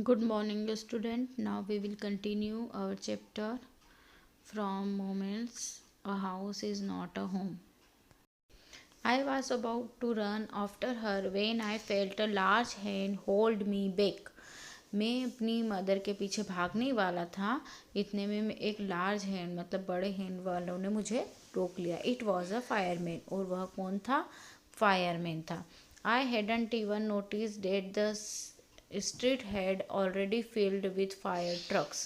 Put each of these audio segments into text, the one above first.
Good morning, student. Now we will continue our chapter from Moments. A house is not a home. I was about to run after her when I felt a large hand hold me back. मैं अपनी mother के पीछे भागने ही वाला था, इतने में एक लार्ज हैंड मतलब बड़े हैंड वालों ने मुझे रोक लिया. It was a fireman. और वह कौन था? फायरमैन था. I hadn't even notice that the street had already filled with fire trucks.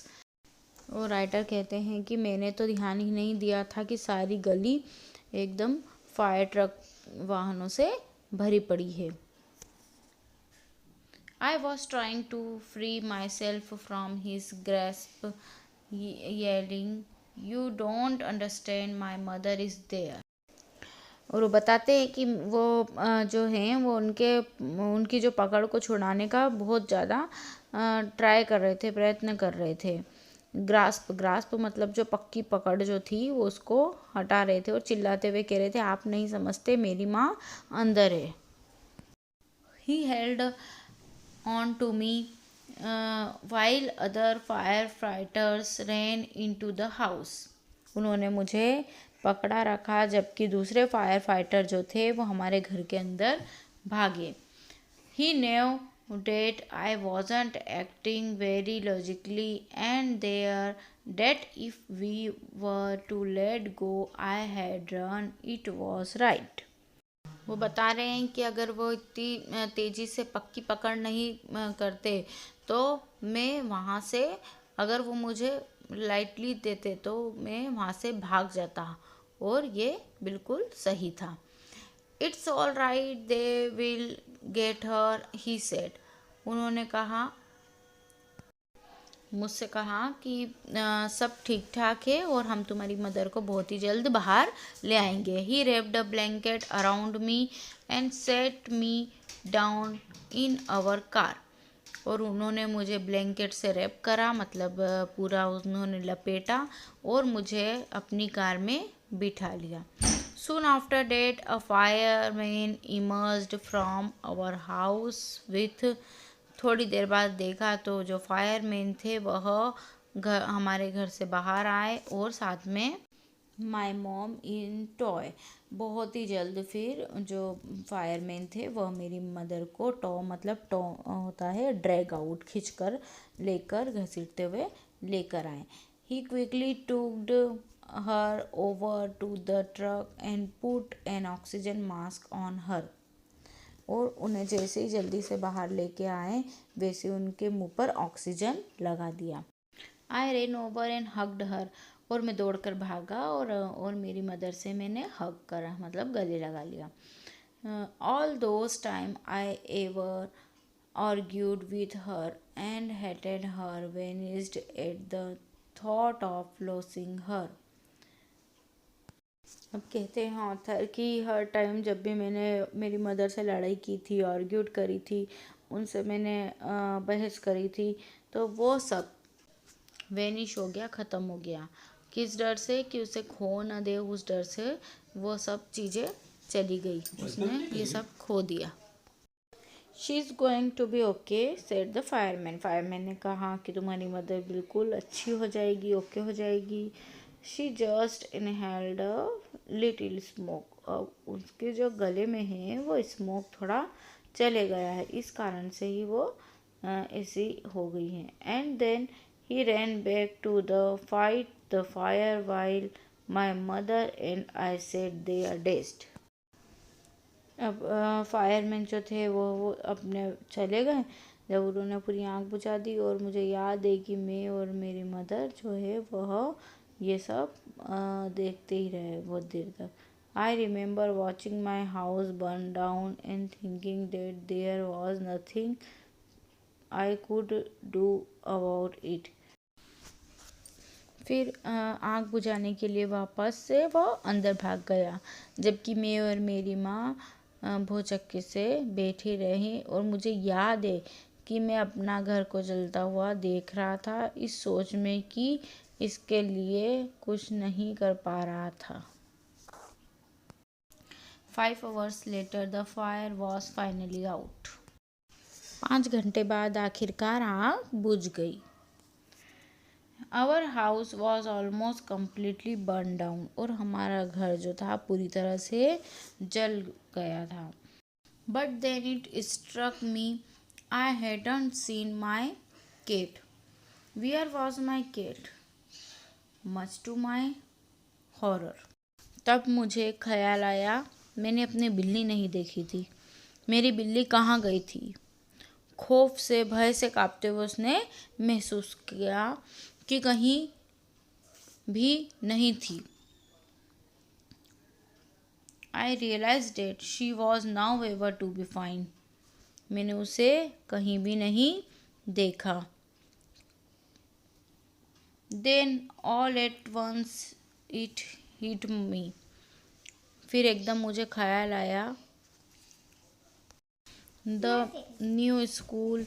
और राइटर कहते हैं कि मैंने तो ध्यान ही नहीं दिया था कि सारी गली एकदम फायर ट्रक वाहनों से भरी पड़ी है. I was trying to free myself from his grasp, yelling, "You don't understand, my mother is there." और वो बताते हैं कि वो जो हैं वो उनकी जो पकड़ को छुड़ाने का बहुत ज़्यादा ट्राई कर रहे थे, प्रयत्न कर रहे थे. ग्रास्प मतलब जो पक्की पकड़ जो थी वो उसको हटा रहे थे और चिल्लाते हुए कह रहे थे, आप नहीं समझते, मेरी माँ अंदर है. He held on to me while other firefighters ran into the house. उन्होंने मुझे पकड़ा रखा जबकि दूसरे फायर फाइटर जो थे वो हमारे घर के अंदर भागे. He knew that I wasn't acting very logically and that if we were to let go I had run, it was right. वो बता रहे हैं कि अगर वो इतनी तेज़ी से पक्की पकड़ नहीं करते तो मैं वहाँ से, अगर वो मुझे लाइटली देते तो मैं वहाँ से भाग जाता. और ये बिल्कुल सही था. It's all right, they will get her, he said. उन्होंने कहा, मुझसे कहा कि सब ठीक ठाक है और हम तुम्हारी मदर को बहुत ही जल्द बाहर ले आएंगे. He wrapped a blanket around me and set me down in our car. और उन्होंने मुझे ब्लैंकेट से रैप करा, मतलब पूरा उन्होंने लपेटा और मुझे अपनी कार में बिठा लिया. Soon after that, a fireman emerged from our house with. थोड़ी देर बाद देखा तो जो फायरमैन थे वह हमारे घर से बाहर आए और साथ में माई मॉम इन टॉय. बहुत ही जल्द फिर जो फायरमैन थे वह मेरी मदर को मतलब टॉ होता है ड्रैग आउट, खींच कर लेकर घसीटते हुए लेकर आए. He quickly tucked her over to the truck and put an oxygen mask on her. और उन्हें जैसे ही जल्दी से बाहर लेके आए वैसे उनके मुंह पर ऑक्सीजन लगा दिया. आई रेन ओवर एंड हग्ड हर. और मैं दौड़कर भागा और मेरी मदर से मैंने हग करा, मतलब गले लगा लिया. All those time I ever argued with her and hated her vanished at the thought of losing her. अब कहते हैं ऑथर कि हर टाइम जब भी मैंने मेरी मदर से लड़ाई की थी, आर्ग्यूड करी थी, उनसे मैंने बहस करी थी, तो वो सब वेनिश हो गया, ख़त्म हो गया. किस डर से? कि उसे खो न दे, उस डर से वो सब चीज़ें चली गई, उसने ये सब खो दिया. She is going to be okay, said the fireman. Fireman ने कहा कि तुम्हारी मदर बिल्कुल अच्छी हो जाएगी, ओके हो जाएगी. She just inhaled a little smoke. अब उसके जो गले में है वो स्मोक थोड़ा चले गया है, इस कारण से ही वो ऐसी हो गई है. And then he ran back to the fight the fire while my mother and I said they are डेस्ट. अब फायरमैन जो थे वो अपने चले गए जब उन्होंने पूरी आँख बुझा दी. और मुझे याद है कि मैं और मेरी मदर जो है वह ये सब देखते ही रहे बहुत देर तक. I remember watching my house burn down and thinking that there was nothing I could do about it. फिर आँख बुझाने के लिए वापस से वो अंदर भाग गया जबकि मैं और मेरी माँ भौचक्के से बैठी रही. और मुझे याद है कि मैं अपना घर को जलता हुआ देख रहा था, इस सोच में कि इसके लिए कुछ नहीं कर पा रहा था. 5 hours later the fire was finally out. 5 घंटे बाद आखिरकार आग बुझ गई। Our house was almost completely burn down, और हमारा घर जो था पूरी तरह से जल गया था। But then it struck me I hadn't seen my cat. Where was my cat? Much to my horror. तब मुझे ख्याल आया, मैंने अपनी बिल्ली नहीं देखी थी। मेरी बिल्ली कहाँ गई थी? खौफ से, भय से कांपते हुए उसने महसूस किया कि कहीं भी नहीं थी। I realised that she was nowhere to be found. मैंने उसे कहीं भी नहीं देखा। Then all at once it hit me. फिर एकदम मुझे ख्याल आया, the new school,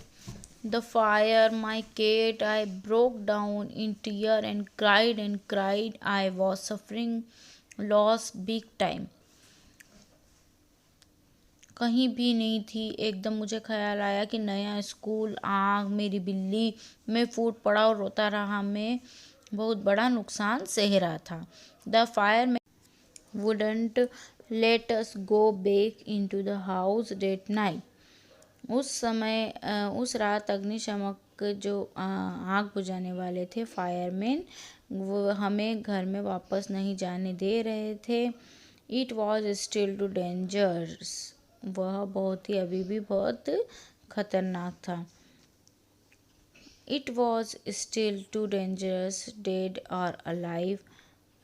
the fire, my cat. I broke down in tears and cried. I was suffering loss big time. कहीं भी नहीं थी। एकदम मुझे ख्याल आया कि नया स्कूल, आग, मेरी बिल्ली। मैं फूट पड़ा और रोता रहा। मैं बहुत बड़ा नुकसान सह रहा था। The fire wouldn't let us go back into the house that night. उस रात अग्निशामक जो आग बुझाने वाले थे, फायरमैन, वो हमें घर में वापस नहीं जाने दे रहे थे। It was still too dangerous. वह अभी भी बहुत खतरनाक था। It was still too dangerous, dead और अलाइव।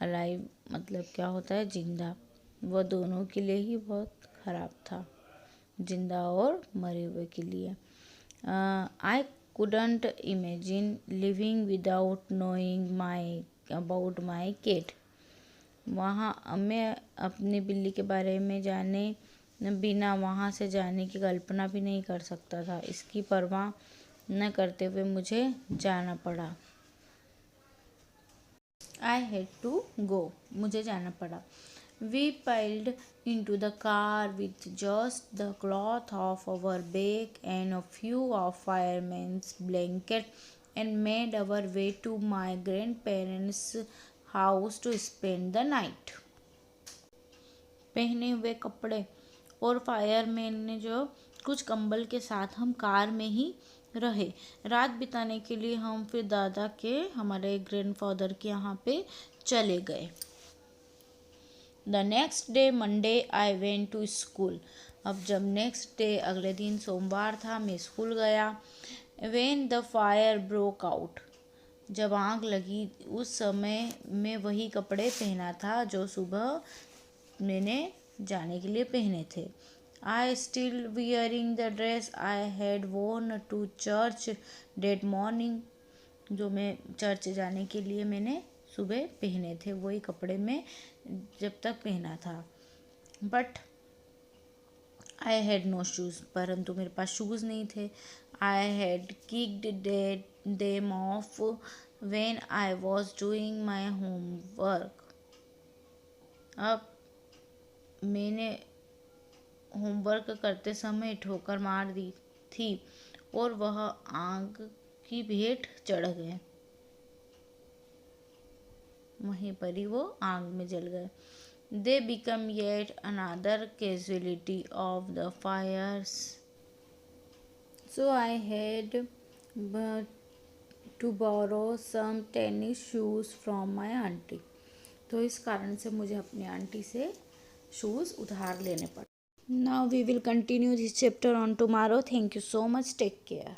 अलाइव मतलब क्या होता है? जिंदा। वह दोनों के लिए ही बहुत खराब था, जिंदा और मरे हुए के लिए। I couldn't imagine living without knowing about my cat. वहाँ मैं अपनी बिल्ली के बारे में जाने बिना वहाँ से जाने की कल्पना भी नहीं कर सकता था। इसकी परवाह न करते हुए मुझे जाना पड़ा। I had to go. मुझे जाना पड़ा। We piled into the car with just the cloth off our back and a few of fireman's blankets and made our way to my grandparents' house to spend the night. पहने हुए कपड़े और fireman ने जो कुछ कंबल के साथ हम कार में ही रहे। रात बिताने के लिए हम फिर दादा के, हमारे ग्रैंडफादर के यहाँ पे चले गए। The next day Monday I went to school. अब जब नेक्स्ट डे, अगले दिन सोमवार था, मैं स्कूल गया। When the fire broke out. जब आग लगी, उस समय मैं वही कपड़े पहना था जो सुबह मैंने जाने के लिए पहने थे। I still wearing the dress I had worn to church that morning. जो मैं चर्च जाने के लिए मैंने सुबह पहने थे, वही कपड़े में जब तक पहना था। But I had no shoes. परंतु मेरे पास शूज़ नहीं थे। I had kicked them off when I was doing my homework. अब मैंने होमवर्क करते समय ठोकर मार दी थी और वह आग की भेंट चढ़ गए। वहीं पर ही वो आग में जल गए। They became yet another casualty of the fires. So I had to borrow some tennis shoes from my aunty. तो इस कारण से मुझे अपनी आंटी से शूज़ उधार लेने पड़े। Now we will continue this chapter on tomorrow. Thank you so much. Take care.